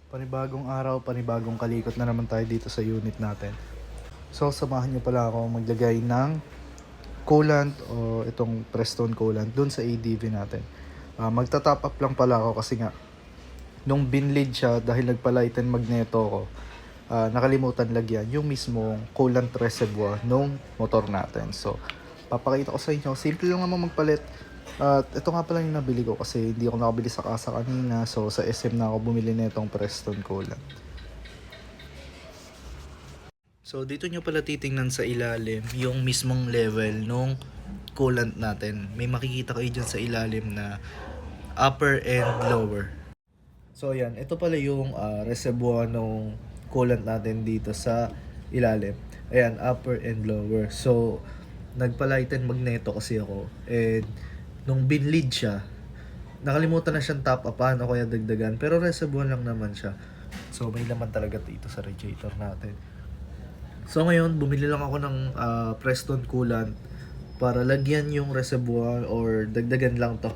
Panibagong araw, panibagong kalikot na naman tayo dito sa unit natin. So, samahan niyo pala ako maglagay ng coolant o itong Prestone coolant dun sa ADV natin. Magta-top up lang pala ako kasi nga nung binlid siya dahil nagpalighten magneto ko, nakalimutan lagyan yung mismong coolant reservoir nung motor natin. So, papakita ko sa inyo, simple lang naman magpalit. At ito nga pala yung nabili ko kasi hindi ako nakabili sa kasa kanina. So, sa SM na ako bumili nitong Prestone coolant. So, dito nyo pala titingnan sa ilalim yung mismong level nung coolant natin. May makikita kayo dyan sa ilalim na upper and lower. So, yan. Ito pala yung reservoir nung coolant natin dito sa ilalim. Ayan, upper and lower. So, nagpalighten magneto kasi ako. And, nung binlid siya, nakalimutan na siyang top upan o kaya dagdagan. Pero reservoir lang naman siya. So, may laman talaga dito sa radiator natin. So ngayon, bumili lang ako ng Prestone coolant para lagyan yung reservoir or dagdagan lang to.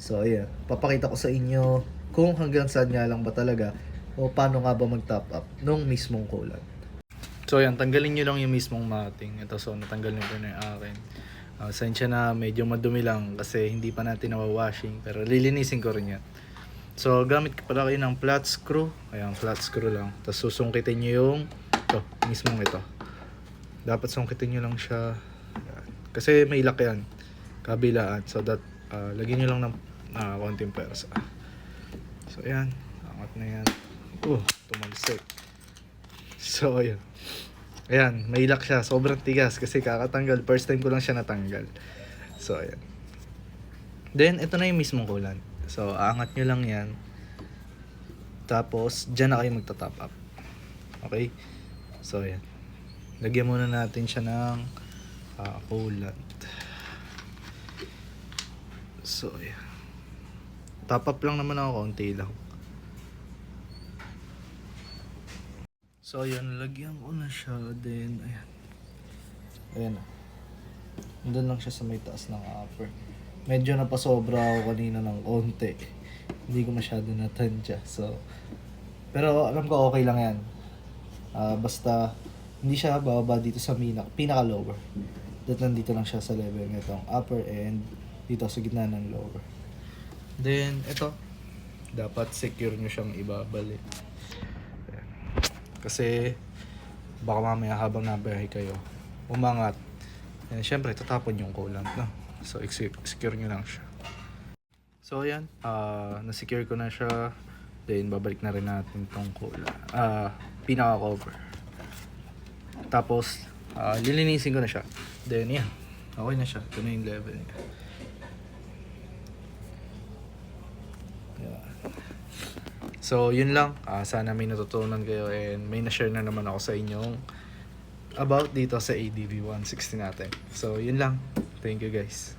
So ayan, papakita ko sa inyo kung hanggang saan nga lang ba talaga o paano nga ba mag-top up nung mismong coolant. So ayan, tanggalin nyo lang yung mismong matting. Ito, so natanggal nyo na yung akin. Sensya na medyo madumi lang kasi hindi pa natin nawa-washing, pero lilinisin ko rin yan. So gamit ko pala kayo ng flat screw. Ayan, flat screw lang. Tapos susungkitin nyo yung mismong ito. Dapat sungkitin nyo lang siya. Ayan. Kasi may lock yan kabilaan, so that lagyan nyo lang ng konting persa. So ayan, angat na yan. Tumalsik. So ayan, ayan, may lock siya. Sobrang tigas kasi kakatanggal, first time ko lang siya natanggal. So ayan, then ito na yung mismong coolant. So aangat nyo lang yan, tapos dyan na kayo magta-top up. Okay, so ayan, lagyan muna natin siya ng coolant. So ayan, top up lang naman ako, konti lang. So ayan, lagyan ko na siya. Then ayan, ayan na, nandun lang siya sa may taas ng upper. Medyo napasobra ako kanina ng konti, hindi ko masyado natansya. So, pero alam ko okay lang yan. Basta hindi siya bababa dito sa pinaka lower. That nandito lang siya sa level nitong upper and dito sa gitna ng lower. Then ito, dapat secure nyo siyang ibabalik. Ayan. Kasi baka mamaya habang nabiyahe kayo, umangat. And syempre tatapon yung coolant, no? So secure nyo lang siya. So ayan, na-secure ko na siya. Then babalik na rin natin tong pinaka cover. Tapos lilinisin ko na siya. Then yan, okay na siya. Ito na yung level niya. Yeah. So yun lang, sana may natutunan kayo and may na-share na naman ako sa inyong about dito sa ADV 160 natin. So yun lang, thank you guys.